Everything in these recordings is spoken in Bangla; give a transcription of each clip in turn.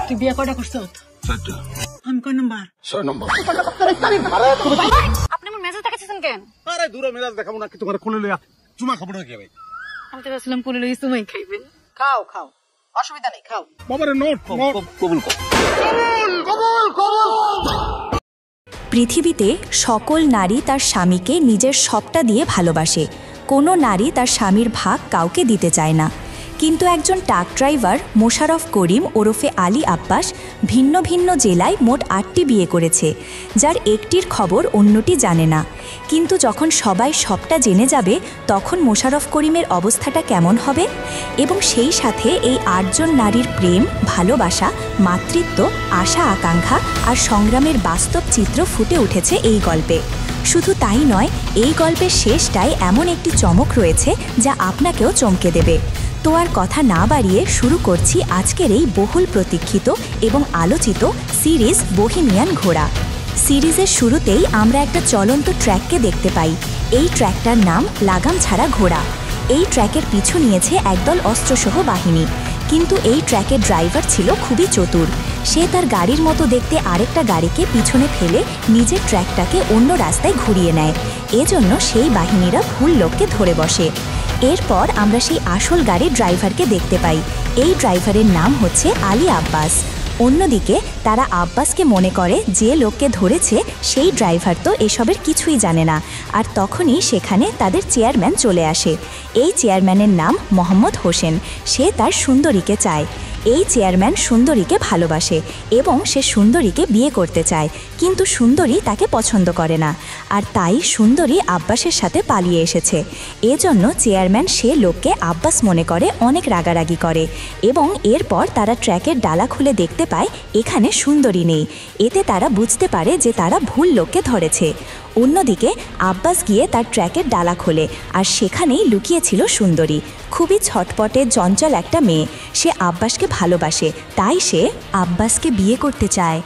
তুই বিয়ে কয়টা করছ? আমি কয় নাম্বার? 6 নম্বর। আপনি আমার মেজাজ দেখাচ্ছেন কেন? আরে দূরে মেজাজ দেখাবো না কি, তোমার কোলে লইয়া চুমা খাবো না কি ভাই? আমি তো ভাবছিলাম কোলে লইয়া চুমাই খাইবেন। খাও খাও, অসুবিধা নেই, খাও। বাবারে নোট কবুল কর। পৃথিবীতে সকল নারী তার স্বামীকে নিজের সবটা দিয়ে ভালোবাসে। কোনো নারী তার স্বামীর ভাগ কাউকে দিতে চায় না। কিন্তু একজন ট্রাক ড্রাইভার মোশাররফ করিম ওরফে আলী আব্বাস ভিন্ন ভিন্ন জেলায় মোট 8টি বিয়ে করেছে, যার একটির খবর অন্যটি জানে না। কিন্তু যখন সবাই সবটা জেনে যাবে তখন মোশাররফ করিমের অবস্থাটা কেমন হবে? এবং সেই সাথে এই 8 জন নারীর প্রেম, ভালোবাসা, মাতৃত্ব, আশা আকাঙ্ক্ষা আর সংগ্রামের বাস্তব চিত্র ফুটে উঠেছে এই গল্পে। শুধু তাই নয়, এই গল্পের শেষটায় এমন একটি চমক রয়েছে যা আপনাকেও চমকে দেবে। তো আর কথা না বাড়িয়ে শুরু করছি আজকের এই বহুল প্রতীক্ষিত এবং আলোচিত সিরিজ বহিমিয়ান ঘোড়া। সিরিজের শুরুতেই আমরা একটা চলন্ত ট্র্যাককে দেখতে পাই। এই ট্র্যাকটার নাম লাগাম ছাড়া ঘোড়া। এই ট্র্যাকের পিছু নিয়েছে একদল অস্ত্রসহ বাহিনী, কিন্তু এই ট্র্যাকের ড্রাইভার ছিল খুবই চতুর। সে তার গাড়ির মতো দেখতে আরেকটা গাড়িকে পিছনে ফেলে নিজের ট্র্যাকটাকে অন্য রাস্তায় ঘুরিয়ে নেয়। এজন্য সেই বাহিনীরা ভুল লোককে ধরে বসে। এরপর আমরা সেই আসল গাড়ির ড্রাইভারকে দেখতে পাই। এই ড্রাইভারের নাম হচ্ছে আলী আব্বাস। অন্যদিকে তারা আব্বাসকে মনে করে যে লোককে ধরেছে সেই ড্রাইভার তো এসবের কিছুই জানে না। আর তখনই সেখানে তাদের চেয়ারম্যান চলে আসে। এই চেয়ারম্যানের নাম মোহাম্মদ হোসেন। সে তার সুন্দরীকে চায়। এই চেয়ারম্যান সুন্দরীকে ভালোবাসে এবং সে সুন্দরীকে বিয়ে করতে চায়, কিন্তু সুন্দরী তাকে পছন্দ করে না। আর তাই সুন্দরী আব্বাসের সাথে পালিয়ে এসেছে। এজন্য চেয়ারম্যান সে লোককে আব্বাস মনে করে অনেক রাগারাগি করে। এবং এরপর তারা ট্র্যাকের ডালা খুলে দেখতে পায় এখানে সুন্দরী নেই। এতে তারা বুঝতে পারে যে তারা ভুল লোককে ধরেছে। অন্যদিকে আব্বাস গিয়ে তার ট্র্যাকের ডালা খোলে, আর সেখানেই লুকিয়েছিল সুন্দরী। খুবই ছটপটে চঞ্চল একটা মেয়ে। সে আব্বাসকে ভালোবাসে, তাই সে আব্বাসকে বিয়ে করতে চায়।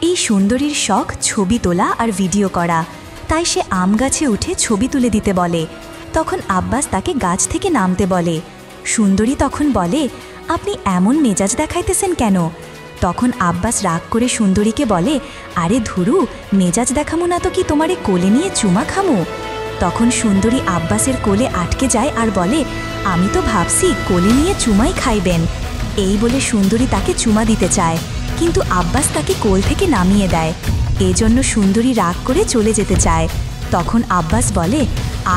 এই সুন্দরীর শখ ছবি তোলা আর ভিডিও করা, তাই সে আম গাছে উঠে ছবি তুলে দিতে বলে। তখন আব্বাস তাকে গাছ থেকে নামতে বলে। সুন্দরী তখন বলে, আপনি এমন মেজাজ দেখাইতেছেন কেন? তখন আব্বাস রাগ করে সুন্দরীকে বলে, আরে ধুরু, মেজাজ দেখামো না তো কি তোমারে কোলে নিয়ে চুমা খামো? তখন সুন্দরী আব্বাসের কোলে আটকে যায় আর বলে, আমি তো ভাবছি কোলে নিয়ে চুমাই খাইবেন। এই বলে সুন্দরী তাকে চুমা দিতে চায়, কিন্তু আব্বাস তাকে কোল থেকে নামিয়ে দেয়। এজন্য সুন্দরী রাগ করে চলে যেতে চায়। তখন আব্বাস বলে,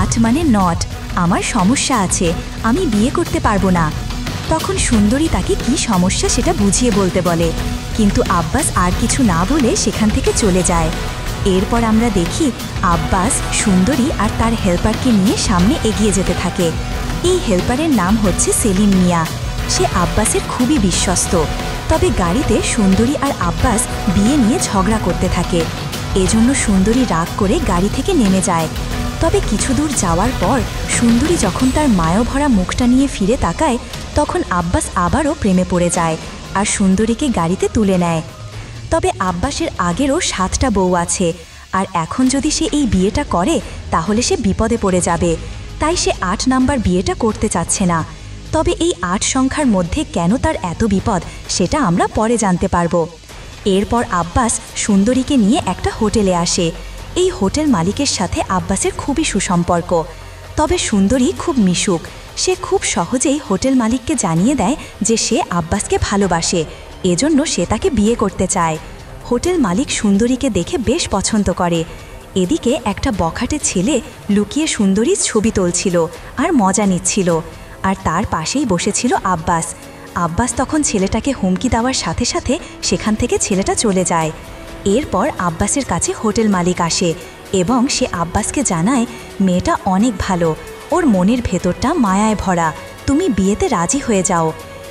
8 মানে নট, আমার সমস্যা আছে, আমি বিয়ে করতে পারবো না। তখন সুন্দরী তাকে কি সমস্যা সেটা বুঝিয়ে বলতে বলে, কিন্তু আব্বাস আর কিছু না বলে সেখান থেকে চলে যায়। এরপর আমরা দেখি আব্বাস সুন্দরী আর তার হেল্পারকে নিয়ে সামনে এগিয়ে যেতে থাকে। এই হেল্পারের নাম হচ্ছে সেলিম মিয়া। সে আব্বাসের খুবই বিশ্বস্ত। তবে গাড়িতে সুন্দরী আর আব্বাস বিয়ে নিয়ে ঝগড়া করতে থাকে। এজন্য সুন্দরী রাগ করে গাড়ি থেকে নেমে যায়। তবে কিছু দূর যাওয়ার পর সুন্দরী যখন তার মায়াভরা মুখটা নিয়ে ফিরে তাকায়, তখন আব্বাস আবারও প্রেমে পড়ে যায় আর সুন্দরীকে গাড়িতে তুলে নেয়। তবে আব্বাসের আগেরও 7টা বউ আছে, আর এখন যদি সে এই বিয়েটা করে তাহলে সে বিপদে পড়ে যাবে। তাই সে 8 নাম্বার বিয়েটা করতে চাচ্ছে না। তবে এই 8 সংখ্যার মধ্যে কেন তার এত বিপদ সেটা আমরা পরে জানতে পারবো। এরপর আব্বাস সুন্দরীকে নিয়ে একটা হোটেলে আসে। এই হোটেল মালিকের সাথে আব্বাসের খুবই সুসম্পর্ক। তবে সুন্দরী খুব মিশুক। সে খুব সহজেই হোটেল মালিককে জানিয়ে দেয় যে সে আব্বাসকে ভালোবাসে, এজন্য সে তাকে বিয়ে করতে চায়। হোটেল মালিক সুন্দরীকে দেখে বেশ পছন্দ করে। এদিকে একটা বখাটে ছেলে লুকিয়ে সুন্দরীর ছবি তুলছিল আর মজা নিচ্ছিল, আর তার পাশেই বসেছিল আব্বাস। আব্বাস তখন ছেলেটাকে হুমকি দেওয়ার সাথে সাথে সেখান থেকে ছেলেটা চলে যায়। এরপর আব্বাসের কাছে হোটেল মালিক আসে এবং সে আব্বাসকে জানায়, মেয়েটা অনেক ভালো, ওর মনের ভেতরটা মায়ায় ভরা, তুমি বিয়েতে রাজি হয়ে যাও।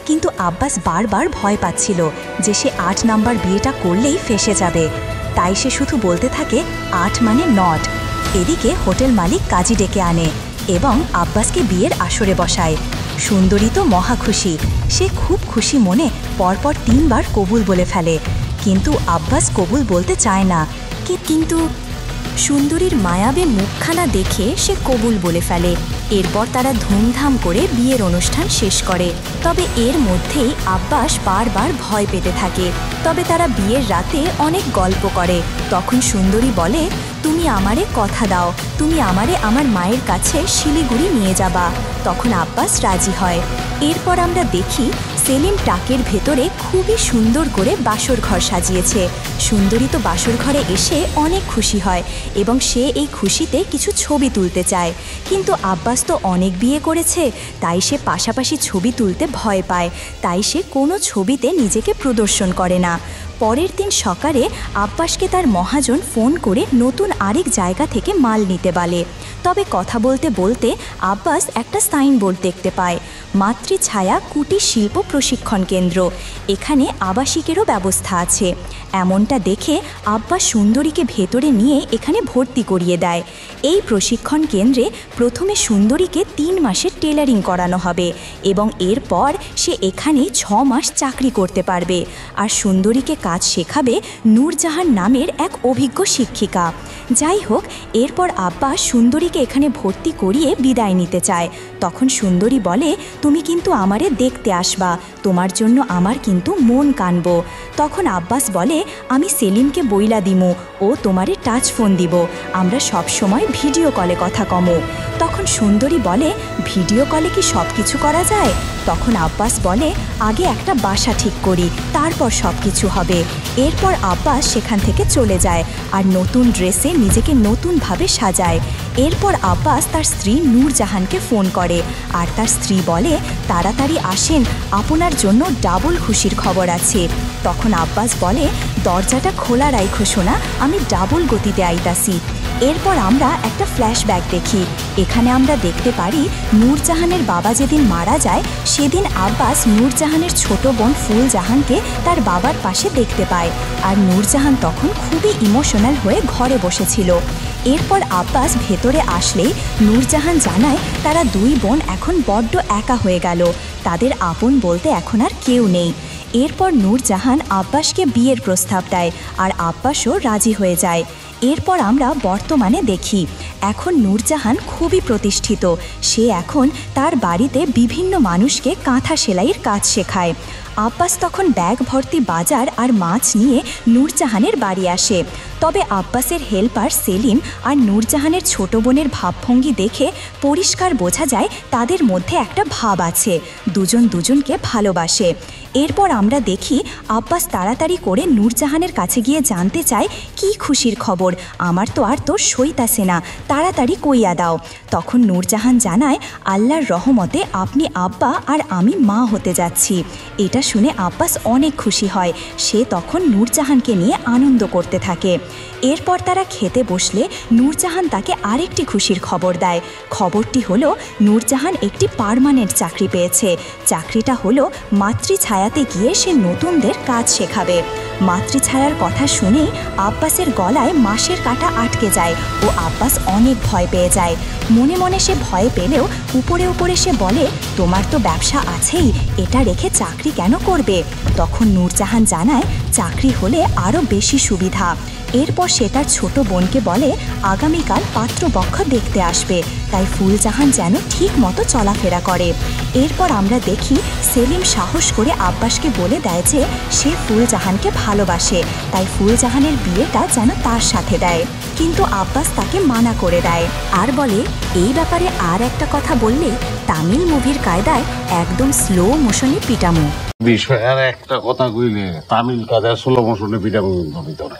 কিন্তু আব্বাস বারবার ভয় পাচ্ছিল যে সে 8 নাম্বার বিয়েটা করলেই ফেঁসে যাবে। তাই সে শুধু বলতে থাকে 8 মানে নট। এদিকে হোটেল মালিক কাজী ডেকে আনে এবং আব্বাসকে বিয়ের আসরে বসায়। সুন্দরী তো মহা খুশি। সে খুব খুশি মনে পরপর 3 বার কবুল বলে ফেলে, কিন্তু আব্বাস কবুল বলতে চায় না। কিন্তু সুন্দরীর মায়াবী মুখখানা দেখে সে কবুল বলে ফেলে। এরপর তারা ধুমধাম করে বিয়ের অনুষ্ঠান শেষ করে। তবে এর মধ্যেই আব্বাস বারবার ভয় পেতে থাকে। তবে তারা বিয়ের রাতে অনেক গল্প করে। তখন সুন্দরী বলে, তুমি আমারে কথা দাও, তুমি আমারে আমার মায়ের কাছে শিলিগুড়ি নিয়ে যাবা। তখন আব্বাস রাজি হয়। এরপর আমরা দেখি সেলিম টাকের ভেতরে খুবই সুন্দর করে বাসর ঘর সাজিয়েছে। সুন্দরী তো বাসর ঘরে এসে অনেক খুশি হয় এবং সে এই খুশিতে কিছু ছবি তুলতে চায়। কিন্তু আব্বাস তো অনেক বিয়ে করেছে, তাই সে পাশাপাশি ছবি তুলতে ভয় পায়। তাই সে কোনো ছবিতে নিজেকে প্রদর্শন করে না। পরের দিন সকালে আব্বাসকে তার মহাজন ফোন করে নতুন আরেক জায়গা থেকে মাল নিতে বলে। তবে কথা বলতে বলতে আব্বাস একটা সাইনবোর্ড দেখতে পায়, মাতৃছায়া কুটির শিল্প প্রশিক্ষণ কেন্দ্র। এখানে আবাসিকেরও ব্যবস্থা আছে। এমনটা দেখে আব্বাস সুন্দরীকে ভেতরে নিয়ে এখানে ভর্তি করিয়ে দেয়। এই প্রশিক্ষণ কেন্দ্রে প্রথমে সুন্দরীকে 3 মাসের টেলারিং করানো হবে এবং এরপর সে এখানেই 6 মাস চাকরি করতে পারবে। আর সুন্দরীকে কাজ শেখাবে নূরজাহান নামের এক অভিজ্ঞ শিক্ষিকা। যাই হোক, এরপর আব্বাস সুন্দরীকে এখানে ভর্তি করিয়ে বিদায় নিতে চায়। তখন সুন্দরী বলে, তুমি কিন্তু আমারে দেখতে আসবা, তোমার জন্য আমার কিন্তু মন কানব। তখন আব্বাস বলে, আমি সেলিমকে বইলা দিমু, ও তোমারে টাচ ফোন দিব, আমরা সব সময় ভিডিও কলে কথা কমো। তখন সুন্দরী বলে, ভিডিও কলে কি সব কিছু করা যায়? তখন আব্বাস বলে, আগে একটা বাসা ঠিক করি, তারপর সব কিছু হবে। এরপর আব্বাস সেখান থেকে চলে যায় আর নতুন ড্রেসে নিজেকে নতুনভাবে সাজায়। এরপর আব্বাস তার স্ত্রী নূরজাহানকে ফোন করে আর তার স্ত্রী বলে, তাড়াতাড়ি আসেন, আপনার জন্য ডাবল খুশির খবর আছে। তখন আব্বাস বলে, দরজাটা খোলা রাইখো সোনা, আমি ডাবল গতিতে আইতাছি। এরপর আমরা একটা ফ্ল্যাশব্যাক দেখি। এখানে আমরা দেখতে পারি নূরজাহানের বাবা যেদিন মারা যায় সেদিন আব্বাস নূরজাহানের ছোট বোন ফুলজাহানকে তার বাবার পাশে দেখতে পায়। আর নূরজাহান তখন খুবই ইমোশনাল হয়ে ঘরে বসেছিল। এরপর আব্বাস ভেতরে আসলেই নূরজাহান জানায় তারা 2 বোন এখন বড্ড একা হয়ে গেল, তাদের আপন বলতে এখন আর কেউ নেই। এরপর নূরজাহান আব্বাসকে বিয়ের প্রস্তাব দেয় আর আব্বাসও রাজি হয়ে যায়। এরপর আমরা বর্তমানে দেখি এখন নূরজাহান খুবই প্রতিষ্ঠিত। সে এখন তার বাড়িতে বিভিন্ন মানুষকে কাঁথা সেলাইয়ের কাজ শেখায়। আব্বাস তখন ব্যাগ ভর্তি বাজার আর মাছ নিয়ে নূরজাহানের বাড়ি আসে। তবে আব্বাসের হেল্পার সেলিম আর নূরজাহানের ছোট বোনের ভাবভঙ্গি দেখে পরিষ্কার বোঝা যায় তাদের মধ্যে একটা ভাব আছে, দুজন দুজনকে ভালোবাসে। এরপর আমরা দেখি আব্বাস তাড়াতাড়ি করে নূরজাহানের কাছে গিয়ে জানতে চায়, কি খুশির খবর, আমার তো আর তোর সইতাছে না, তাড়াতাড়ি কইয়া দাও। তখন নূরজাহান জানায়, আল্লাহর রহমতে আপনি আব্বা আর আমি মা হতে যাচ্ছি। এটা শুনে আব্বাস অনেক খুশি হয়। সে তখন নূরজাহানকে নিয়ে আনন্দ করতে থাকে। এরপর তারা খেতে বসলে নূরজাহান তাকে আরেকটি খুশির খবর দেয়। খবরটি হলো নূরজাহান একটি পার্মানেন্ট চাকরি পেয়েছে। চাকরিটা হলো মাতৃছায়াতে গিয়ে সে নতুনদের কাজ শেখাবে। মাতৃছায়ার কথা শুনেই আব্বাসের গলায় মাসের কাঁটা আটকে যায় ও আব্বাস অনেক ভয় পেয়ে যায়। মনে মনে সে ভয় পেলেও উপরে উপরে সে বলে, তোমার তো ব্যবসা আছেই, এটা রেখে চাকরি কেন করবে? তখন নূরজাহান জানায়, চাকরি হলে আরও বেশি সুবিধা। এরপর সে তার ছোট বোনকে বলে, আগামীকাল পাত্রপক্ষ দেখতে আসবে, তাই ফুলজাহান যেন ঠিক মতো চলাফেরা করে। এরপর আমরা দেখি সেলিম সাহস করে আব্বাসকে বলে দেয় যে সে ফুলজাহানকে ভালোবাসে, তাই ফুলজাহানের বিয়েটা যেন তার সাথে দেয়। কিন্তু আব্বাস তাকে মানা করে দেয় আর বলে, এই ব্যাপারে আর একটা কথা বললে তামিল মুভির কায়দায় একদম স্লো মোশনে পিটামো। বিষয় আর একটা কথা কইলে তামিল কাজে স্লো মোশনে পিটামো ভিতরে।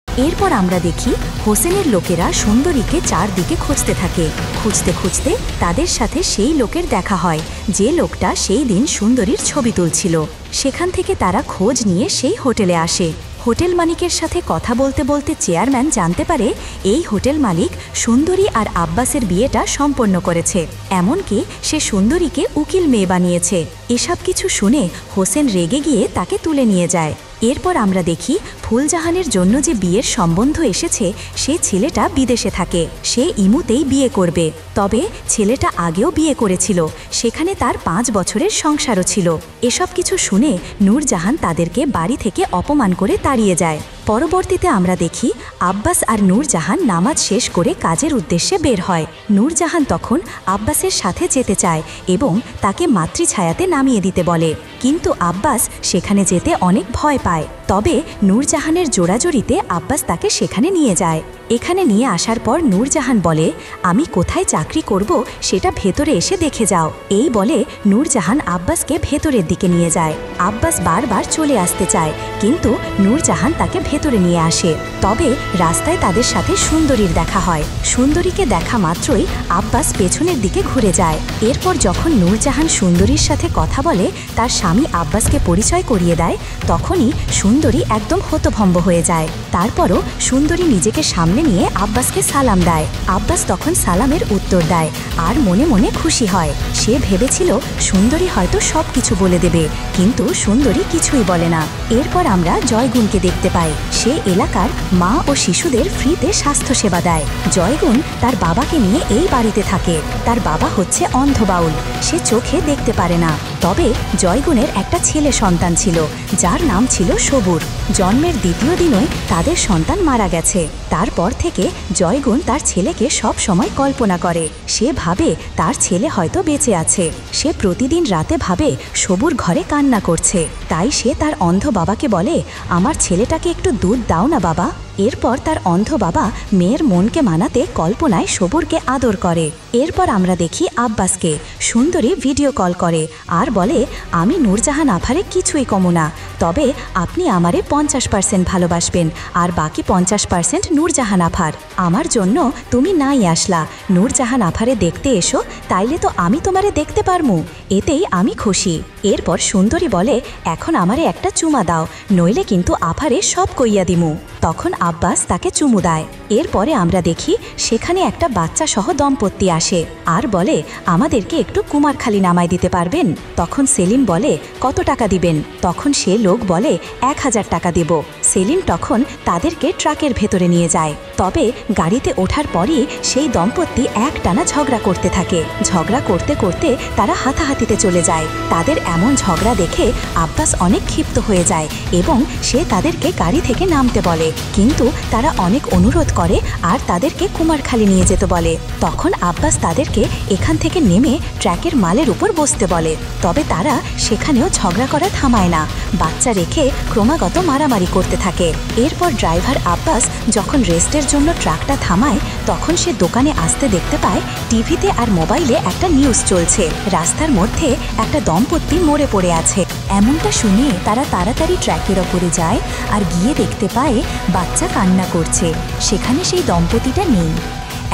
এরপর আমরা দেখি হোসেনের লোকেরা সুন্দরীকে চারদিকে খুঁজতে থাকে। খুঁজতে খুঁজতে তাদের সাথে সেই লোকের দেখা হয় যে লোকটা সেই দিন সুন্দরীর ছবি তুলছিল। সেখান থেকে তারা খোঁজ নিয়ে সেই হোটেলে আসে। হোটেল মালিকের সাথে কথা বলতে বলতে চেয়ারম্যান জানতে পারে এই হোটেল মালিক সুন্দরী আর আব্বাসের বিয়েটা সম্পন্ন করেছে, এমনকি সে সুন্দরীকে উকিল মেয়ে বানিয়েছে। এসব কিছু শুনে হোসেন রেগে গিয়ে তাকে তুলে নিয়ে যায়। এরপর আমরা দেখি ফুলজাহানের জন্য যে বিয়ের সম্বন্ধ এসেছে সে ছেলেটা বিদেশে থাকে, সে ইমুতেই বিয়ে করবে। তবে ছেলেটা আগেও বিয়ে করেছিল, সেখানে তার 5 বছরের সংসারও ছিল। এসব কিছু শুনে নূরজাহান তাদেরকে বাড়ি থেকে অপমান করে তাড়িয়ে যায়। পরবর্তীতে আমরা দেখি আব্বাস আর নূরজাহান নামাজ শেষ করে কাজের উদ্দেশ্যে বের হয়। নূরজাহান তখন আব্বাসের সাথে যেতে চায় এবং তাকে মাতৃছায়াতে নামিয়ে দিতে বলে, কিন্তু আব্বাস সেখানে যেতে অনেক ভয় পায়। তবে নূরজাহানের জোড়াজড়িতে আব্বাস তাকে সেখানে নিয়ে যায়। এখানে নিয়ে আসার পর নূরজাহান বলে, আমি কোথায় চাকরি করব সেটা ভেতরে এসে দেখে যাও। এই বলে নূরজাহান আব্বাসকে ভেতরের দিকে নিয়ে যায়। আব্বাস বারবার চলে আসতে চায়, কিন্তু নূরজাহান তাকে ভেতরে নিয়ে আসে। তবে রাস্তায় তাদের সাথে সুন্দরীর দেখা হয়। সুন্দরীকে দেখা মাত্রই আব্বাস পেছনের দিকে ঘুরে যায়। এরপর যখন নূরজাহান সুন্দরীর সাথে কথা বলে, তার স্বামী আব্বাসকে পরিচয় করিয়ে দেয়, তখনই সুন্দরী একদম হতভম্ব হয়ে যায়। তারপরও সুন্দরী নিজেকে সামনে নিয়ে আব্বাসকে সালাম দেয়। আব্বাস তখন সালামের উত্তর দেয় আর মনে মনে খুশি হয়। সে ভেবেছিল সুন্দরী হয়তো সব কিছু বলে দেবে, কিন্তু সুন্দরী কিছুই বলে না। এরপর আমরা জয়গুণকে দেখতে পাই। সে এলাকার মা ও শিশুদের ফ্রিতে স্বাস্থ্যসেবা দেয়। জয়গুণ তার বাবাকে নিয়ে এই বাড়িতে থাকে। তার বাবা হচ্ছে অন্ধ বাউল, সে চোখে দেখতে পারে না। তবে জয়গুণের একটা ছেলে সন্তান ছিল, যার নাম ছিল সবুর। জন্মের দ্বিতীয় দিনই তাদের সন্তান মারা গেছে। তারপর থেকে জয়গুণ তার ছেলেকে সব সময় কল্পনা করে। সে ভাবে তার ছেলে হয়তো বেঁচে আছে। সে প্রতিদিন রাতে ভাবে সবুর ঘরে কান্না করছে। তাই সে তার অন্ধ বাবাকে বলে, আমার ছেলেটাকে একটু দুধ দাও না বাবা। এরপর তার অন্ধ বাবা মেয়ের মনকে মানাতে কল্পনায় সবুরকে আদর করে। এরপর আমরা দেখি আব্বাসকে। সুন্দরী ভিডিও কল করে আর বলে, আমি নূরজাহান আফারে কিছুই কমু না, তবে আপনি আমারে 50% ভালোবাসবেন আর বাকি 50% নূরজাহান আফার। আমার জন্য তুমি নাই আসলা, নূরজাহান আফারে দেখতে এসো, তাইলে তো আমি তোমারে দেখতে পারমু, এতেই আমি খুশি। এরপর সুন্দরী বলে, এখন আমারে একটা চুমা দাও, নইলে কিন্তু আফারে সব কইয়া দিমু। তখন আব্বাস তাকে চুমু দেয়। এরপরে আমরা দেখি সেখানে একটা বাচ্চা সহ দম্পতি আসে আর বলে, আমাদেরকে একটু কুমারখালী নামায় দিতে পারবেন? তখন সেলিম বলে, কত টাকা দিবেন? তখন সে লোক বলে, 1000 টাকা দেব। সেলিম তখন তাদেরকে ট্রাকের ভেতরে নিয়ে যায়। তবে গাড়িতে ওঠার পরই সেই দম্পতি একটানা ঝগড়া করতে থাকে। ঝগড়া করতে করতে তারা হাতাহাতিতে চলে যায়। তাদের এমন ঝগড়া দেখে আব্বাস অনেক ক্ষিপ্ত হয়ে যায় এবং সে তাদেরকে গাড়ি থেকে নামতে বলে, কিন্তু তারা অনেক অনুরোধ করে আর তাদেরকে কুমারখালী নিয়ে যেতে বলে। তখন আব্বাস তাদেরকে এখান থেকে নেমে ট্র্যাকের মালের উপর বসতে বলে। তবে তারা সেখানেও ঝগড়া করা থামায় না, বাচ্চা রেখে ক্রমাগত মারামারি করতে থাকে। এরপর ড্রাইভার আব্বাস যখন রেস্টের জন্য ট্রাকটা থামায়, তখন সে দোকানে আসতে দেখতে পায় টিভিতে আর মোবাইলে একটা নিউজ চলছে, রাস্তার মধ্যে একটা দম্পতি মরে পড়ে আছে। এমনটা শুনে তারা তাড়াতাড়ি ট্র্যাকের ওপরে যায় আর গিয়ে দেখতে পায় বাচ্চা কান্না করছে, সেখানে সেই দম্পতিটা নেই।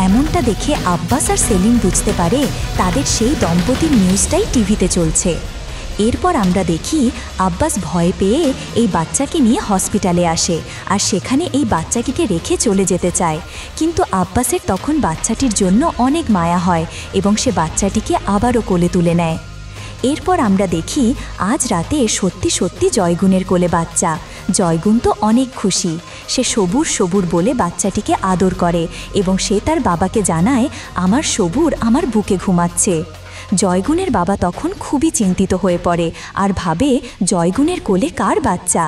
এমনটা দেখে আব্বাস আর সেলিম বুঝতে পারে তাদের সেই দম্পতির নিউজটাই টিভিতে চলছে। এরপর আমরা দেখি আব্বাস ভয় পেয়ে এই বাচ্চাকে নিয়ে হসপিটালে আসে আর সেখানে এই বাচ্চাটিকে রেখে চলে যেতে চায়, কিন্তু আব্বাসের তখন বাচ্চাটির জন্য অনেক মায়া হয় এবং সে বাচ্চাটিকে আবারও কোলে তুলে নেয়। এরপর আমরা দেখি আজ রাতে সত্যি সত্যি জয়গুণের কোলে বাচ্চা। জয়গুণ তো অনেক খুশি, সে সবুর সবুর বলে বাচ্চাটিকে আদর করে এবং সে তার বাবাকে জানায়, আমার সবুর আমার বুকে ঘুমাচ্ছে। জয়গুণের বাবা তখন খুবই চিন্তিত হয়ে পড়ে আর ভাবে জয়গুণের কোলে কার বাচ্চা।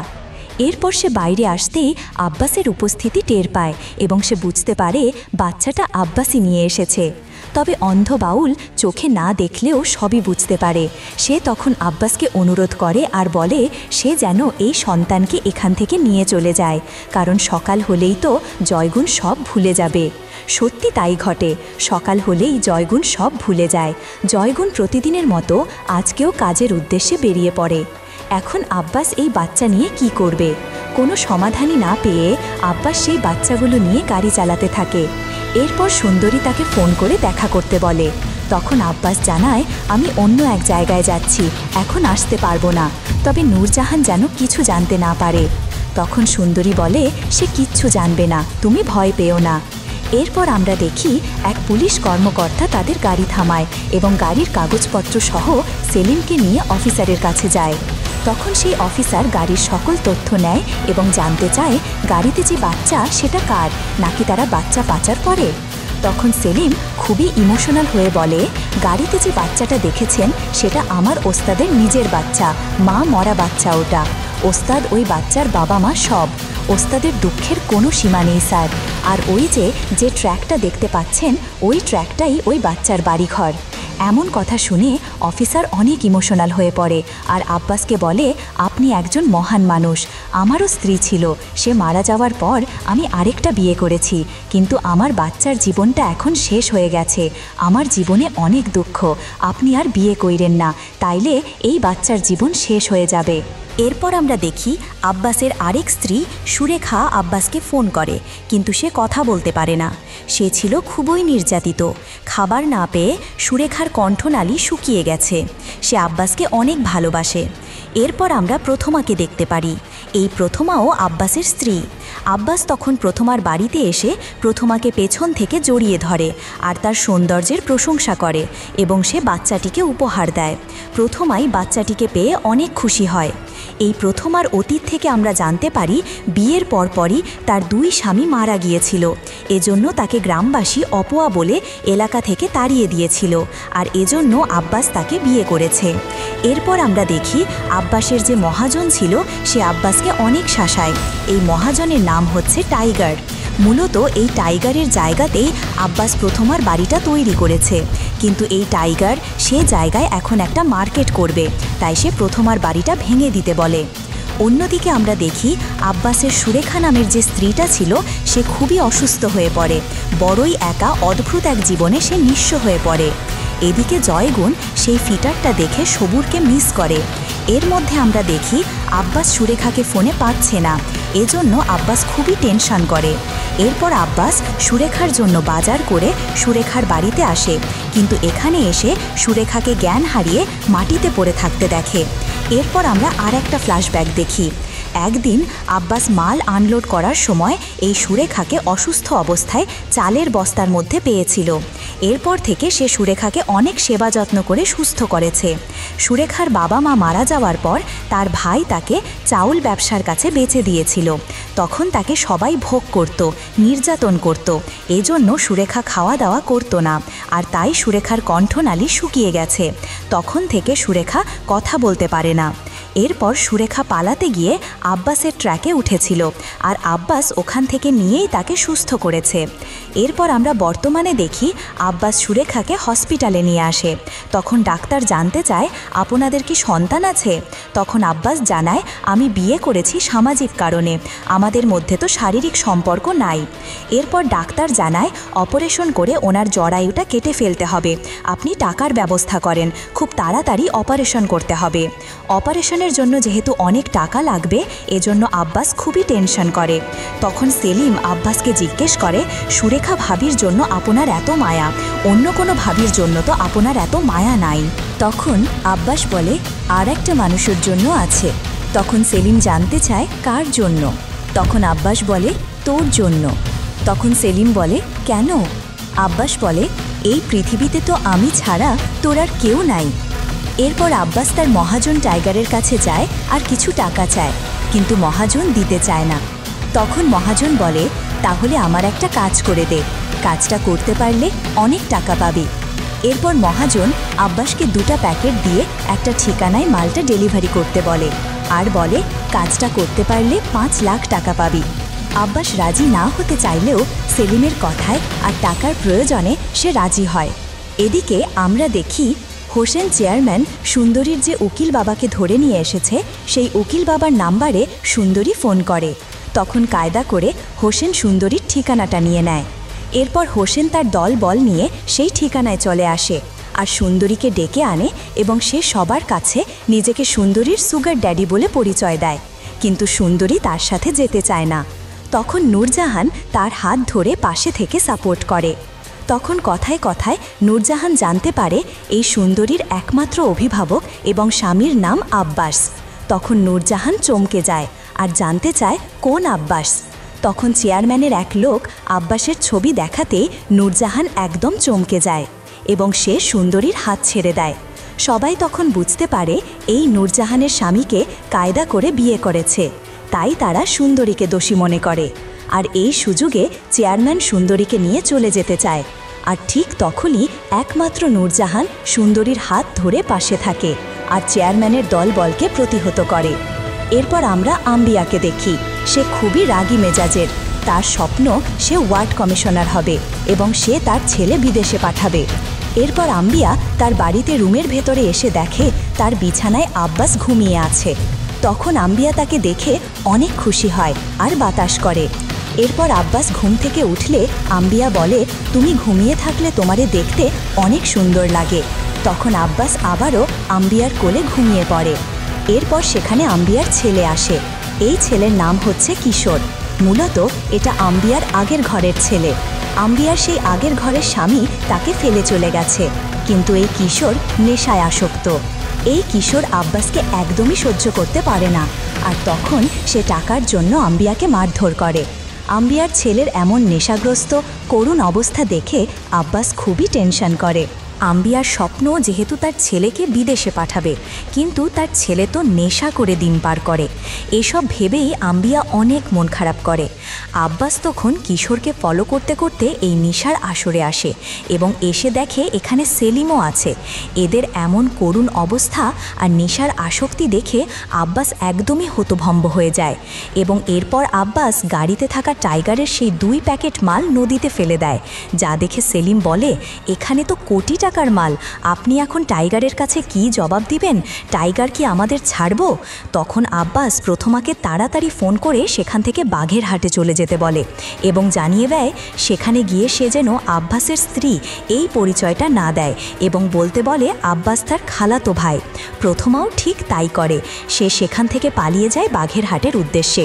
এরপর সে বাইরে আসতেই আব্বাসের উপস্থিতি টের পায় এবং সে বুঝতে পারে বাচ্চাটা আব্বাসই নিয়ে এসেছে। তবে অন্ধ বাউল চোখে না দেখলেও সবই বুঝতে পারে। সে তখন আব্বাসকে অনুরোধ করে আর বলে সে যেন এই সন্তানকে এখান থেকে নিয়ে চলে যায়, কারণ সকাল হলেই তো জয়গুণ সব ভুলে যাবে। সত্যি তাই ঘটে, সকাল হলেই জয়গুণ সব ভুলে যায়। জয়গুণ প্রতিদিনের মতো আজকেও কাজের উদ্দেশ্যে বেরিয়ে পড়ে। এখন আব্বাস এই বাচ্চা নিয়ে কি করবে? কোনো সমাধানই না পেয়ে আব্বাস সেই বাচ্চাগুলো নিয়ে গাড়ি চালাতে থাকে। এরপর সুন্দরী তাকে ফোন করে দেখা করতে বলে। তখন আব্বাস জানায়, আমি অন্য এক জায়গায় যাচ্ছি, এখন আসতে পারবো না, তবে নূরজাহান যেন কিছু জানতে না পারে। তখন সুন্দরী বলে, সে কিচ্ছু জানবে না, তুমি ভয় পেও না। এরপর আমরা দেখি এক পুলিশ কর্মকর্তা তাদের গাড়ি থামায় এবং গাড়ির কাগজপত্র সহ সেলিমকে নিয়ে অফিসারের কাছে যায়। তখন সেই অফিসার গাড়ির সকল তথ্য নেয় এবং জানতে চায় গাড়িতে যে বাচ্চা সেটা কার, নাকি তারা বাচ্চা পাচার করে। তখন সেলিম খুবই ইমোশনাল হয়ে বলে, গাড়িতে যে বাচ্চাটা দেখেছেন সেটা আমার ওস্তাদের নিজের বাচ্চা, মা মরা বাচ্চা ওটা। ওস্তাদ ওই বাচ্চার বাবা মা সব। ওস্তাদের দুঃখের কোনো সীমা নেই স্যার। আর ওই যে ট্র্যাকটা দেখতে পাচ্ছেন ওই ট্র্যাকটাই ওই বাচ্চার বাড়িঘর। এমন কথা শুনে অফিসার অনেক ইমোশনাল হয়ে পড়ে আর আব্বাসকে বলে, আপনি একজন মহান মানুষ। আমারও স্ত্রী ছিল, সে মারা যাওয়ার পর আমি আরেকটা বিয়ে করেছি, কিন্তু আমার বাচ্চার জীবনটা এখন শেষ হয়ে গেছে। আমার জীবনে অনেক দুঃখ, আপনি আর বিয়ে কইরেন না, তাইলে এই বাচ্চার জীবন শেষ হয়ে যাবে। এরপর আমরা দেখি আব্বাসের আরেক স্ত্রী সুরেখা আব্বাসকে ফোন করে, কিন্তু সে কথা বলতে পারে না। সে ছিল খুবই নির্যাতিত। খাবার না পেয়ে সুরেখার কণ্ঠনালী শুকিয়ে গেছে। সে আব্বাসকে অনেক ভালোবাসে। এরপর আমরা প্রথমাকে দেখতে পারি। এই প্রথমাও আব্বাসের স্ত্রী। আব্বাস তখন প্রথমার বাড়িতে এসে প্রথমাকে পেছন থেকে জড়িয়ে ধরে আর তার সৌন্দর্যের প্রশংসা করে এবং সে বাচ্চাটিকে উপহার দেয়। প্রথমাই বাচ্চাটিকে পেয়ে অনেক খুশি হয়। এই প্রথমার অতীত থেকে আমরা জানতে পারি বিয়ের পরপরই তার 2 স্বামী মারা গিয়েছিল। এজন্য তাকে গ্রামবাসী অপয়া বলে এলাকা থেকে তাড়িয়ে দিয়েছিল, আর এজন্য আব্বাস তাকে বিয়ে করেছে। এরপর আমরা দেখি আব্বাসের যে মহাজন ছিল সে আব্বাসকে অনেক শাসায়। এই মহাজনের নাম হচ্ছে টাইগার। মূলত এই টাইগারের জায়গাতেই আব্বাস প্রথমার বাড়িটা তৈরি করেছে, কিন্তু এই টাইগার সে জায়গায় এখন একটা মার্কেট করবে, তাই সে প্রথমার বাড়িটা ভেঙে দিতে বলে। অন্যদিকে আমরা দেখি আব্বাসের সুরেখা নামের যে স্ত্রীটা ছিল সে খুবই অসুস্থ হয়ে পড়ে। বড়ই একা অদ্ভুত এক জীবনে সে নিঃস্ব হয়ে পড়ে। এদিকে জয়গুণ সেই ফিটারটা দেখে সবুরকে মিস করে। এর মধ্যে আমরা দেখি আব্বাস সুরেখাকে ফোনে পাচ্ছে না, এজন্য আব্বাস খুবই টেনশন করে। এরপর আব্বাস সুরেখার জন্য বাজার করে সুরেখার বাড়িতে আসে, কিন্তু এখানে এসে সুরেখাকে জ্ঞান হারিয়ে মাটিতে পড়ে থাকতে দেখে। এরপর আমরা আর একটা ফ্ল্যাশব্যাক দেখি। একদিন আব্বাস মাল আনলোড করার সময় এই সুরেখাকে অসুস্থ অবস্থায় চালের বস্তার মধ্যে পেয়েছিল। এরপর থেকে সে সুরেখাকে অনেক সেবা যত্ন করে সুস্থ করেছে। সুরেখার বাবা মা মারা যাওয়ার পর তার ভাই তাকে চাউল ব্যবসার কাছে বেচে দিয়েছিল। তখন তাকে সবাই ভোগ করত, নির্যাতন করত। এজন্য সুরেখা খাওয়া দাওয়া করতো না, আর তাই সুরেখার কণ্ঠনালী শুকিয়ে গেছে। তখন থেকে সুরেখা কথা বলতে পারে না। এরপর সুরেখা পালাতে গিয়ে আব্বাসের ট্র্যাকে উঠেছিল, আর আব্বাস ওখান থেকে নিয়েই তাকে সুস্থ করেছে। এরপর আমরা বর্তমানে দেখি আব্বাস সুরেখাকে হসপিটালে নিয়ে আসে। তখন ডাক্তার জানতে চায়, আপনাদের কি সন্তান আছে? তখন আব্বাস জানায়, আমি বিয়ে করেছি সামাজিক কারণে, আমাদের মধ্যে তো শারীরিক সম্পর্ক নাই। এরপর ডাক্তার জানায়, অপারেশন করে ওনার জরায়ুটা কেটে ফেলতে হবে, আপনি টাকার ব্যবস্থা করেন, খুব তাড়াতাড়ি অপারেশন করতে হবে। অপারেশনের জন্য যেহেতু অনেক টাকা লাগবে, এজন্য আব্বাস খুবই টেনশন করে। তখন সেলিম আব্বাসকে জিজ্ঞেস করে, সুরেখা ভাবির জন্য আপনার এত মায়া, অন্য কোনো ভাবির জন্য তো আপনার এত মায়া নাই। তখন আব্বাস বলে, আর একটা মানুষের জন্য আছে। তখন সেলিম জানতে চায়, কার জন্য? তখন আব্বাস বলে, তোর জন্য। তখন সেলিম বলে, কেন? আব্বাস বলে, এই পৃথিবীতে তো আমি ছাড়া তোর আর কেউ নাই। এরপর আব্বাস তার মহাজন টাইগারের কাছে যায় আর কিছু টাকা চায়, কিন্তু মহাজন দিতে চায় না। তখন মহাজন বলে, তাহলে আমার একটা কাজ করে দে, কাজটা করতে পারলে অনেক টাকা পাবি। এরপর মহাজন আব্বাসকে 2টা প্যাকেট দিয়ে একটা ঠিকানায় মালটা ডেলিভারি করতে বলে, আর বলে কাজটা করতে পারলে 5 লাখ টাকা পাবি। আব্বাস রাজি না হতে চাইলেও সেলিমের কথায় আর টাকার প্রয়োজনে সে রাজি হয়। এদিকে আমরা দেখি হোসেন চেয়ারম্যান সুন্দরীর যে উকিল বাবাকে ধরে নিয়ে এসেছে, সেই উকিল বাবার নাম্বারে সুন্দরী ফোন করে। তখন কায়দা করে হোসেন সুন্দরীর ঠিকানাটা নিয়ে নেয়। এরপর হোসেন তার দল বল নিয়ে সেই ঠিকানায় চলে আসে আর সুন্দরীকে ডেকে আনে এবং সে সবার কাছে নিজেকে সুন্দরীর সুগার ড্যাডি বলে পরিচয় দেয়, কিন্তু সুন্দরী তার সাথে যেতে চায় না। তখন নূরজাহান তার হাত ধরে পাশে থেকে সাপোর্ট করে। তখন কথায় কথায় নূরজাহান জানতে পারে এই সুন্দরীর একমাত্র অভিভাবক এবং স্বামীর নাম আব্বাস। তখন নূরজাহান চমকে যায় আর জানতে চায় কোন আব্বাস। তখন চেয়ারম্যানের এক লোক আব্বাসের ছবি দেখাতেই নূরজাহান একদম চমকে যায় এবং সে সুন্দরীর হাত ছেড়ে দেয়। সবাই তখন বুঝতে পারে এই নূরজাহানের স্বামীকে কায়দা করে বিয়ে করেছে, তাই তারা সুন্দরীকে দোষী মনে করে। আর এই সুযোগে চেয়ারম্যান সুন্দরীকে নিয়ে চলে যেতে চায়। আর ঠিক তখনই একমাত্র নূরজাহান সুন্দরীর হাত ধরে পাশে থাকে আর চেয়ারম্যানের দলবলকে প্রতিহত করে। এরপর আমরা আম্বিয়াকে দেখি। সে খুবই রাগী মেজাজের। তার স্বপ্ন সে ওয়ার্ড কমিশনার হবে এবং সে তার ছেলে বিদেশে পাঠাবে। এরপর আম্বিয়া তার বাড়িতে রুমের ভেতরে এসে দেখে তার বিছানায় আব্বাস ঘুমিয়ে আছে। তখন আম্বিয়া তাকে দেখে অনেক খুশি হয় আর বাতাস করে। এরপর আব্বাস ঘুম থেকে উঠলে আম্বিয়া বলে, তুমি ঘুমিয়ে থাকলে তোমারে দেখতে অনেক সুন্দর লাগে। তখন আব্বাস আবারও আম্বিয়ার কোলে ঘুমিয়ে পড়ে। এরপর সেখানে আম্বিয়ার ছেলে আসে। এই ছেলের নাম হচ্ছে কিশোর। মূলত এটা আম্বিয়ার আগের ঘরের ছেলে। আম্বিয়ার সেই আগের ঘরের স্বামী তাকে ফেলে চলে গেছে, কিন্তু এই কিশোর নেশায় আসক্ত। এই কিশোর আব্বাসকে একদমই সহ্য করতে পারে না, আর তখন সে টাকার জন্য আম্বিয়াকে মারধর করে। আম্বিয়ার ছেলের এমন নেশাগ্রস্ত করুণ অবস্থা দেখে আব্বাস খুবই টেনশন করে। আম্বিয়ার স্বপ্ন যেহেতু তার ছেলেকে বিদেশে পাঠাবে, কিন্তু তার ছেলে তো নেশা করে দিন পার করে। এসব ভেবেই আম্বিয়া অনেক মন খারাপ করে। আব্বাস তখন কিশোরকে ফলো করতে করতে এই নেশার আসরে আসে এবং এসে দেখে এখানে সেলিমও আছে। এদের এমন করুণ অবস্থা আর নেশার আসক্তি দেখে আব্বাস একদমই হতভম্ব হয়ে যায় এবং এরপর আব্বাস গাড়িতে থাকা টাইগারের সেই 2 প্যাকেট মাল নদীতে ফেলে দেয়। যা দেখে সেলিম বলে, এখানে তো কোটি টাকার মাল, আপনি এখন টাইগারের কাছে কি জবাব দিবেন? টাইগার কি আমাদের ছাড়বো? তখন আব্বাস প্রথমাকে তাড়াতাড়ি ফোন করে সেখান থেকে বাঘের হাটে চলে যেতে বলে এবং জানিয়ে দেয় সেখানে গিয়ে সে যেন আব্বাসের স্ত্রী এই পরিচয়টা না দেয় এবং বলতে বলে আব্বাস তার খালাতো ভাই। প্রথমাও ঠিক তাই করে। সে সেখান থেকে পালিয়ে যায় বাঘের হাটের উদ্দেশ্যে।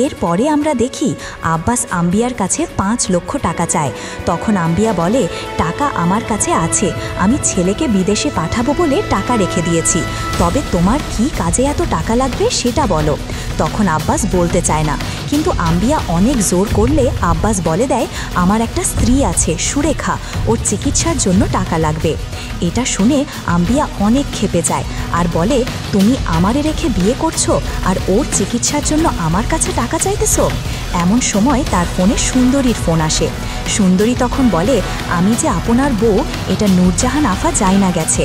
এরপরে আমরা দেখি আব্বাস আম্বিয়ার কাছে 5 লক্ষ টাকা চায়। তখন আম্বিয়া বলে, টাকা আমার কাছে আছে, আমি ছেলেকে বিদেশে পাঠাবো বলে টাকা রেখে দিয়েছি, তবে তোমার কি কাজে এত টাকা লাগবে সেটা বলো। তখন আব্বাস বলতে চায় না, কিন্তু আম্বিয়া অনেক জোর করলে আব্বাস বলে দেয়, আমার একটা স্ত্রী আছে সুরেখা, ওর চিকিৎসার জন্য টাকা লাগবে। এটা শুনে আম্বিয়া অনেক ক্ষেপে যায় আর বলে, তুমি আমারে রেখে বিয়ে করছো আর ওর চিকিৎসার জন্য আমার কাছে টাকা চাইতেছো? এমন সময় তার ফোনে সুন্দরীর ফোন আসে। সুন্দরী তখন বলে, আমি যে আপনার বউ এটা নূরজাহান আফা যায় না গেছে।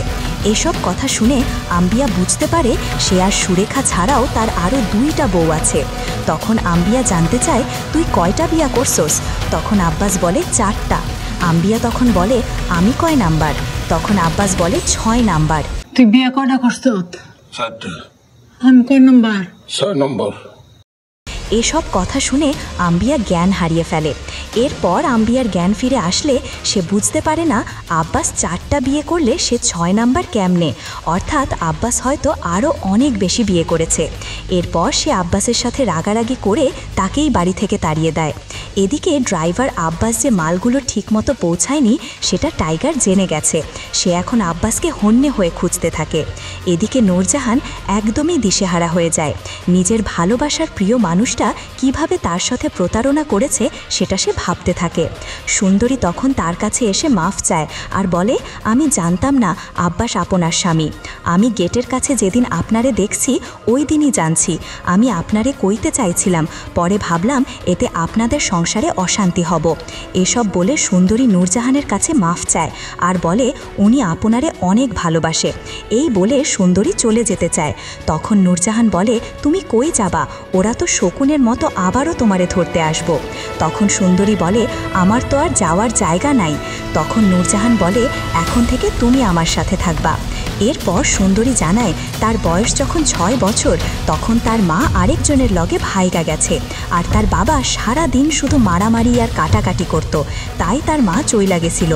এসব কথা শুনে আম্বিয়া বুঝতে পারে সে আর সুরেখা ছাড়াও তার আরও 2টা বউ আছে। তখন আম্বিয়া জানতে চায়, তুই কয়টা বিয়া করছোস? তখন আব্বাস বলে 4টা। আম্বিয়া তখন বলে, আমি কয় নাম্বার? তখন আব্বাস বলে 6 নাম্বার। তুই বিয়া কয়টা করছ? 4টা। আমি কয় নাম্বার? 6 নম্বর। এসব কথা শুনে আম্বিয়া জ্ঞান হারিয়ে ফেলে। এরপর আম্বিয়ার জ্ঞান ফিরে আসলে সে বুঝতে পারে না আব্বাস 4টা বিয়ে করলে সে 6 নাম্বার কেমনে, অর্থাৎ আব্বাস হয়তো আরও অনেক বেশি বিয়ে করেছে। এরপর সে আব্বাসের সাথে রাগারাগি করে তাকেই বাড়ি থেকে তাড়িয়ে দেয়। এদিকে ড্রাইভার আব্বাস যে মালগুলো ঠিকমতো পৌঁছায়নি সেটা টাইগার জেনে গেছে। সে এখন আব্বাসকে হন্যে হয়ে খুঁজতে থাকে। এদিকে নূরজাহান একদমই দিশেহারা হয়ে যায়। নিজের ভালোবাসার প্রিয় মানুষটা কিভাবে তার সাথে প্রতারণা করেছে সেটা সে ভাবতে থাকে। সুন্দরী তখন তার কাছে এসে মাফ চায় আর বলে, আমি জানতাম না আব্বাস আপনার স্বামী। আমি গেটের কাছে যেদিন আপনারে দেখছি ওই দিনই জানছি। আমি আপনারে কইতে চাইছিলাম, পরে ভাবলাম এতে আপনাদের সংসারে অশান্তি হব। এসব বলে সুন্দরী নূরজাহানের কাছে মাফ চায় আর বলে উনি আপনারে অনেক ভালোবাসে। এই বলে সুন্দরী চলে যেতে চায়। তখন নূরজাহান বলে, তুমি কই যাবা? ওরা তো শকুনের মতো আবারও তোমারে ধরতে আসবো। তখন সুন্দরী বলে, আমার তো আর যাওয়ার জায়গা নাই। তখন নূরজাহান বলে, এখন থেকে তুমি আমার সাথে থাকবা। এরপর সুন্দরী জানায় তার বয়স যখন 6 বছর তখন তার মা আরেকজনের লগে ভাইগা গেছে আর তার বাবা সারা দিন শুধু মারামারি আর কাটাকাটি করত। তাই তার মা চইলা গেছিল।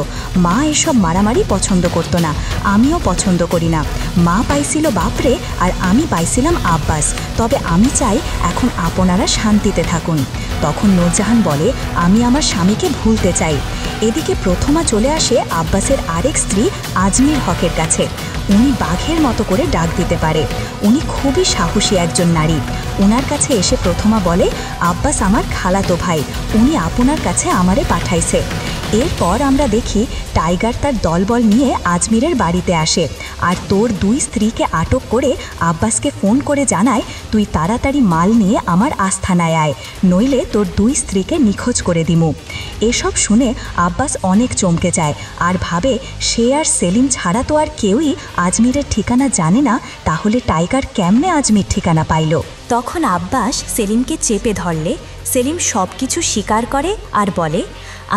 মা এসব মারামারি পছন্দ করত না, আমিও পছন্দ করি না। মা পাইছিল বাপরে আর আমি পাইছিলাম আব্বাস, তবে আমি চাই এখন আপনারা শান্তিতে থাকুন। তখন নূরজাহান বলে, আমি আমার স্বামীকে ভুলতে চাই। এদিকে প্রথমা চলে আসে আব্বাসের আরেক স্ত্রী আজমির হকের কাছে। উনি বাঘের মতো করে ডাক দিতে পারে। উনি খুবই সাহসী একজন নারী। ওনার কাছে এসে প্রথমা বলে, আব্বাস আমার খালাতো ভাই, উনি আপনার কাছে আমারে পাঠাইছে। এরপর আমরা দেখি টাইগার তার দলবল নিয়ে আজমিরের বাড়িতে আসে আর তোর 2 স্ত্রীকে আটক করে আব্বাসকে ফোন করে জানায়, তুই তাড়াতাড়ি মাল নিয়ে আমার আস্থানায় আয়, নইলে তোর 2 স্ত্রীকে নিখোঁজ করে দিমু। এসব শুনে আব্বাস অনেক চমকে যায় আর ভাবে সে আর সেলিম ছাড়া তো আর কেউই আজমিরের ঠিকানা জানে না, তাহলে টাইগার কেমনে আজমির ঠিকানা পাইল। তখন আব্বাস সেলিমকে চেপে ধরলে সেলিম সব কিছু স্বীকার করে আর বলে,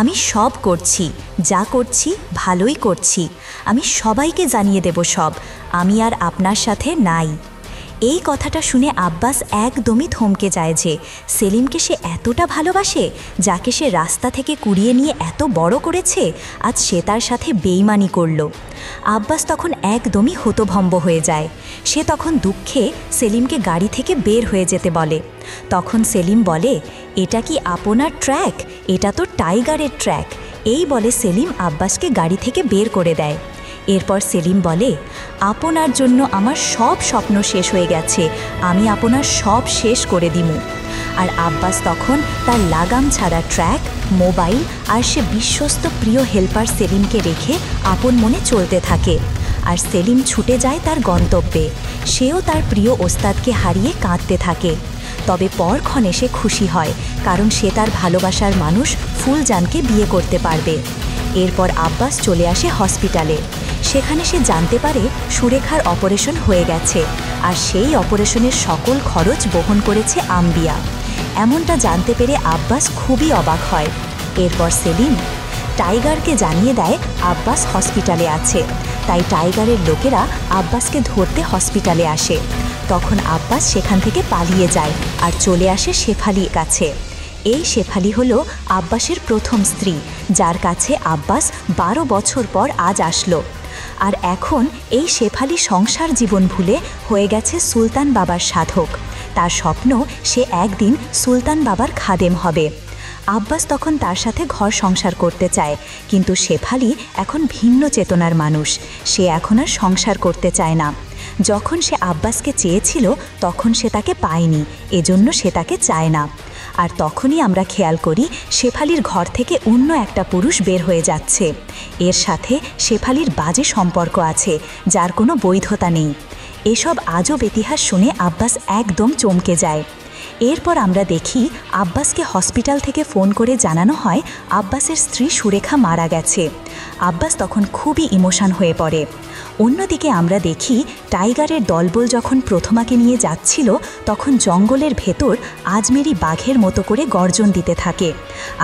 আমি সব করছি, যা করছি ভালোই করছি, আমি সবাইকে জানিয়ে দেব সব, আমি আর আপনার সাথে নাই। এই কথাটা শুনে আব্বাস একদমই থমকে যায় যে সেলিমকে সে এতটা ভালোবাসে, যাকে সে রাস্তা থেকে কুড়িয়ে নিয়ে এত বড় করেছে, আজ সে তার সাথে বেইমানি করল। আব্বাস তখন একদমই হতভম্ব হয়ে যায়। সে তখন দুঃখে সেলিমকে গাড়ি থেকে বের হয়ে যেতে বলে। তখন সেলিম বলে, এটা কি আপনার ট্র্যাক? এটা তো টাইগারের ট্র্যাক। এই বলে সেলিম আব্বাসকে গাড়ি থেকে বের করে দেয়। এরপর সেলিম বলে, আপনার জন্য আমার সব স্বপ্ন শেষ হয়ে গেছে, আমি আপনার সব শেষ করে দিমু। আর আব্বাস তখন তার লাগাম ছাড়া ট্র্যাক, মোবাইল আর সে বিশ্বস্ত প্রিয় হেল্পার সেলিমকে রেখে আপন মনে চলতে থাকে। আর সেলিম ছুটে যায় তার গন্তব্যে। সেও তার প্রিয় ওস্তাদকে হারিয়ে কাঁদতে থাকে। তবে পরক্ষণে সে খুশি হয়, কারণ সে তার ভালোবাসার মানুষ ফুলজানকে বিয়ে করতে পারবে। এরপর আব্বাস চলে আসে হসপিটালে। সেখানে সে জানতে পারে সুরেখার অপারেশন হয়ে গেছে আর সেই অপারেশনের সকল খরচ বহন করেছে আম্বিয়া। এমনটা জানতে পেরে আব্বাস খুবই অবাক হয়। এরপর সেলিম টাইগারকে জানিয়ে দেয় আব্বাস হসপিটালে আছে। তাই টাইগারের লোকেরা আব্বাসকে ধরতে হসপিটালে আসে। তখন আব্বাস সেখান থেকে পালিয়ে যায় আর চলে আসে শেফালির কাছে। এই শেফালি হলো আব্বাসের প্রথম স্ত্রী, যার কাছে আব্বাস 12 বছর পর আজ আসলো। আর এখন এই শেফালি সংসার জীবন ভুলে হয়ে গেছে সুলতান বাবার সাধক। তার স্বপ্ন সে একদিন সুলতান বাবার খাদেম হবে। আব্বাস তখন তার সাথে ঘর সংসার করতে চায়, কিন্তু শেফালি এখন ভিন্ন চেতনার মানুষ। সে এখন আর সংসার করতে চায় না। যখন সে আব্বাসকে চেয়েছিল তখন সে তাকে পায়নি, এজন্য সে তাকে চায় না। আর তখনই আমরা খেয়াল করি শেফালির ঘর থেকে অন্য একটা পুরুষ বের হয়ে যাচ্ছে। এর সাথে শেফালির বাজে সম্পর্ক আছে, যার কোনো বৈধতা নেই। এসব আজব ইতিহাস শুনে আব্বাস একদম চমকে যায়। এরপর আমরা দেখি আব্বাসকে হসপিটাল থেকে ফোন করে জানানো হয় আব্বাসের স্ত্রী সুরেখা মারা গেছে। আব্বাস তখন খুবই ইমোশন হয়ে পড়ে। অন্যদিকে আমরা দেখি টাইগারের দলবল যখন প্রথমাকে নিয়ে যাচ্ছিল, তখন জঙ্গলের ভেতর আজমেরি বাঘের মতো করে গর্জন দিতে থাকে।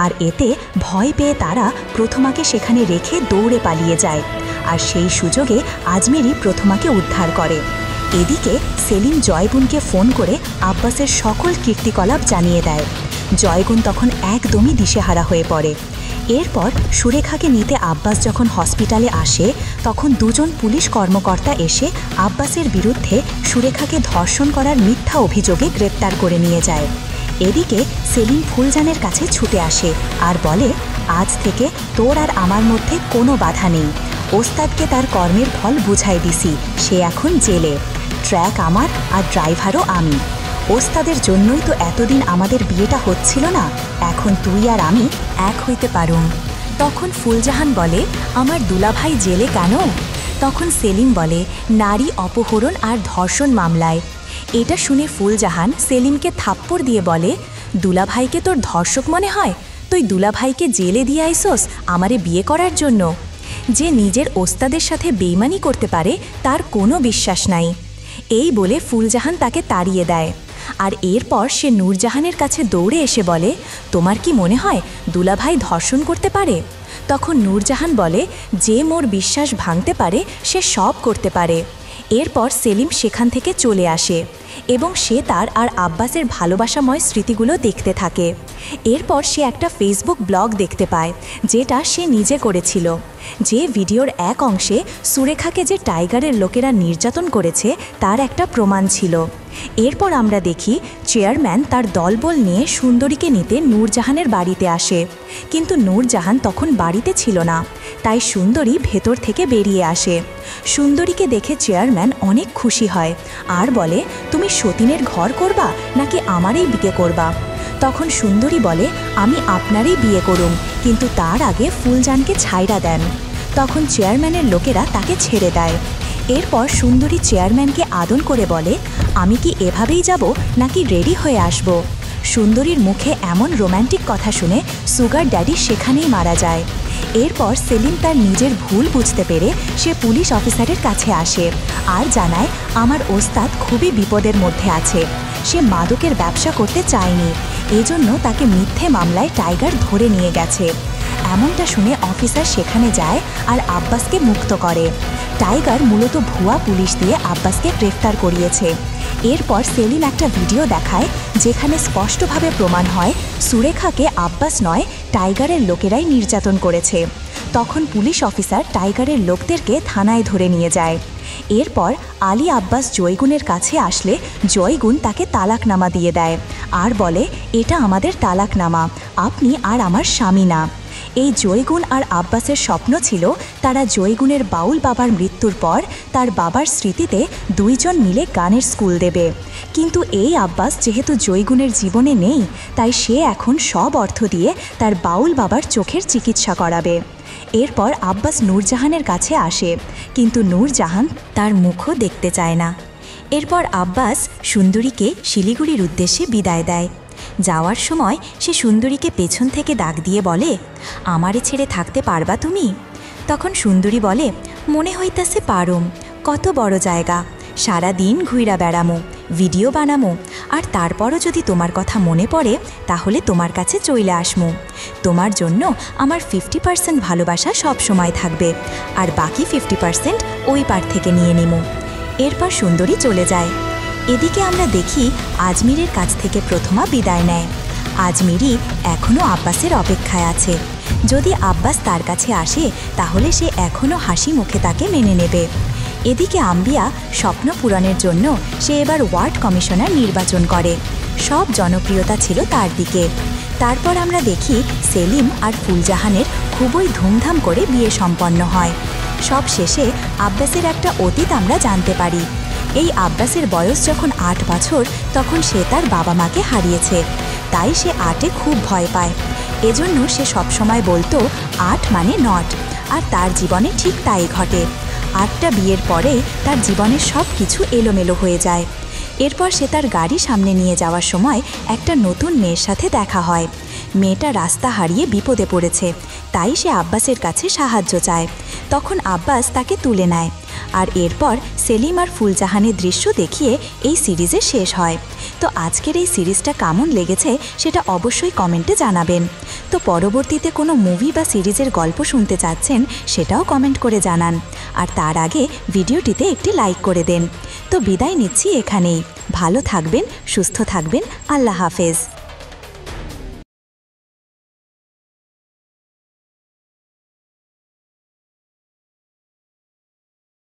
আর এতে ভয় পেয়ে তারা প্রথমাকে সেখানে রেখে দৌড়ে পালিয়ে যায়। আর সেই সুযোগে আজমেরি প্রথমাকে উদ্ধার করে। এদিকে সেলিম জয়গুনকে ফোন করে আব্বাসের সকল কীর্তিকলাপ জানিয়ে দেয়। জয়গুন তখন একদমই দিশেহারা হয়ে পড়ে। এরপর সুরেখাকে নিতে আব্বাস যখন হসপিটালে আসে, তখন দুজন পুলিশ কর্মকর্তা এসে আব্বাসের বিরুদ্ধে সুরেখাকে ধর্ষণ করার মিথ্যা অভিযোগে গ্রেপ্তার করে নিয়ে যায়। এদিকে সেলিম ফুলজানের কাছে ছুটে আসে আর বলে, আজ থেকে তোর আর আমার মধ্যে কোনো বাধা নেই। ওস্তাদকে তার কর্মের ফল বুঝাই দিছি, সে এখন জেলে। ট্র্যাক আমার আর ড্রাইভারও আমি। ওস্তাদের জন্যই তো এতদিন আমাদের বিয়েটা হচ্ছিল না, এখন তুই আর আমি এক হইতে পারুম। তখন ফুলজাহান বলে, আমার দুলাভাই জেলে কেন? তখন সেলিম বলে, নারী অপহরণ আর ধর্ষণ মামলায়। এটা শুনে ফুলজাহান সেলিমকে থাপ্পড় দিয়ে বলে, দুলাভাইকে তোর ধর্ষক মনে হয়? তুই দুলাভাইকে জেলে দিয়ে আইসোস আমারে বিয়ে করার জন্য? যে নিজের ওস্তাদের সাথে বেইমানি করতে পারে তার কোনো বিশ্বাস নাই। এই বলে ফুলজাহান তাকে তাড়িয়ে দেয়। আর এরপর সে নূরজাহানের কাছে দৌড়ে এসে বলে, তোমার কি মনে হয় দুলাভাই ধর্ষণ করতে পারে? তখন নূরজাহান বলে, যে মোর বিশ্বাস ভাঙতে পারে সে সব করতে পারে। এরপর সেলিম সেখান থেকে চলে আসে এবং সে তার আর আব্বাসের ভালোবাসাময় স্মৃতিগুলো দেখতে থাকে। এরপর সে একটা ফেসবুক ব্লগ দেখতে পায়, যেটা সে নিজে করেছিল। যে ভিডিওর এক অংশে সুরেখাকে যে টাইগারের লোকেরা নির্যাতন করেছে তার একটা প্রমাণ ছিল। এরপর আমরা দেখি চেয়ারম্যান তার দলবল নিয়ে সুন্দরীকে নিতে নূরজাহানের বাড়িতে আসে, কিন্তু নূরজাহান তখন বাড়িতে ছিল না। তাই সুন্দরী ভেতর থেকে বেরিয়ে আসে। সুন্দরীকে দেখে চেয়ারম্যান অনেক খুশি হয় আর বলে, তুমি সতীনের ঘর করবা নাকি আমারই বিয়ে করবা? তখন সুন্দরী বলে, আমি আপনারই বিয়ে করুম, কিন্তু তার আগে ফুলজানকে ছাইড়া দেন। তখন চেয়ারম্যানের লোকেরা তাকে ছেড়ে দেয়। এরপর সুন্দরী চেয়ারম্যানকে আদর করে বলে, আমি কি এভাবেই যাব নাকি রেডি হয়ে আসব? সুন্দরীর মুখে এমন রোম্যান্টিক কথা শুনে সুগার ড্যাডি সেখানেই মারা যায়। এরপর সেলিম তার নিজের ভুল বুঝতে পেরে সে পুলিশ অফিসারের কাছে আসে আর জানায়, আমার ওস্তাদ খুবই বিপদের মধ্যে আছে, সে মাদকের ব্যবসা করতে চায়নি, এজন্য তাকে মিথ্যে মামলায় টাইগার ধরে নিয়ে গেছে। এমনটা শুনে অফিসার সেখানে যায় আর আব্বাসকে মুক্ত করে। টাইগার মূলত ভুয়া পুলিশ দিয়ে আব্বাসকে গ্রেফতার করিয়েছে। এরপর সেলিম একটা ভিডিও দেখায় যেখানে স্পষ্টভাবে প্রমাণ হয় সুরেখাকে আব্বাস নয়, টাইগারের লোকেরাই নির্যাতন করেছে। তখন পুলিশ অফিসার টাইগারের লোকদেরকে থানায় ধরে নিয়ে যায়। এরপর আলী আব্বাস জয়গুনের কাছে আসলে জয়গুন তাকে তালাকনামা দিয়ে দেয় আর বলে, এটা আমাদের তালাকনামা, আপনি আর আমার স্বামী না। এই জয়গুন আর আব্বাসের স্বপ্ন ছিল তারা জয়গুনের বাউল বাবার মৃত্যুর পর তার বাবার স্মৃতিতে দুইজন মিলে গানের স্কুল দেবে। কিন্তু এই আব্বাস যেহেতু জয়গুনের জীবনে নেই, তাই সে এখন সব অর্থ দিয়ে তার বাউল বাবার চোখের চিকিৎসা করাবে। এরপর আব্বাস নূরজাহানের কাছে আসে, কিন্তু নূরজাহান তার মুখও দেখতে চায় না। এরপর আব্বাস সুন্দরীকে শিলিগুড়ির উদ্দেশ্যে বিদায় দেয়। যাওয়ার সময় সে সুন্দরীকে পেছন থেকে ডাক দিয়ে বলে, আমারে ছেড়ে থাকতে পারবা তুমি? তখন সুন্দরী বলে, মনে হইতাছে পারুম, কত বড় জায়গা, সারা দিন ঘুইরা বেড়ামো, ভিডিও বানামো, আর তারপরও যদি তোমার কথা মনে পড়ে তাহলে তোমার কাছে চইলে আসমু। তোমার জন্য আমার 50% ভালোবাসা সব সময় থাকবে, আর বাকি 50% ওই পার থেকে নিয়ে নিমু। এরপর সুন্দরী চলে যায়। এদিকে আমরা দেখি আজমিরের কাছ থেকে প্রথমা বিদায় নেয়। আজমিরি এখনও আব্বাসের অপেক্ষায় আছে। যদি আব্বাস তার কাছে আসে তাহলে সে এখনও হাসি মুখে তাকে মেনে নেবে। এদিকে আম্বিয়া স্বপ্ন পূরণের জন্য সে এবার ওয়ার্ড কমিশনার নির্বাচন করে। সব জনপ্রিয়তা ছিল তার দিকে। তারপর আমরা দেখি সেলিম আর ফুলজাহানের খুবই ধুমধাম করে বিয়ে সম্পন্ন হয়। সব শেষে আব্বাসের একটা অতীত আমরা জানতে পারি। এই আব্বাসের বয়স যখন 8 বছর তখন সে তার বাবা মাকে হারিয়েছে, তাই সে 8-এ খুব ভয় পায়। এজন্য সে সবসময় বলতো 8 মানে নট, আর তার জীবনে ঠিক তাই ঘটে। 8টা বিয়ের পরে তার জীবনের সব কিছু এলোমেলো হয়ে যায়। এরপর সে তার গাড়ি সামনে নিয়ে যাওয়ার সময় একটা নতুন মেয়ের সাথে দেখা হয়। মেয়েটা রাস্তা হারিয়ে বিপদে পড়েছে, তাই সে আব্বাসের কাছে সাহায্য চায়। তখন আব্বাস তাকে তুলে নেয়। আর এরপর সেলিম আর ফুলজাহানের দৃশ্য দেখিয়ে এই সিরিজে শেষ হয়। তো আজকের এই সিরিজটা কেমন লেগেছে সেটা অবশ্যই কমেন্টে জানাবেন। তো পরবর্তীতে কোনো মুভি বা সিরিজের গল্প শুনতে চাচ্ছেন সেটাও কমেন্ট করে জানান। আর তার আগে ভিডিওটিতে একটি লাইক করে দেন। তো বিদায় নিচ্ছি এখানেই। ভালো থাকবেন, সুস্থ থাকবেন। আল্লাহ হাফেজ।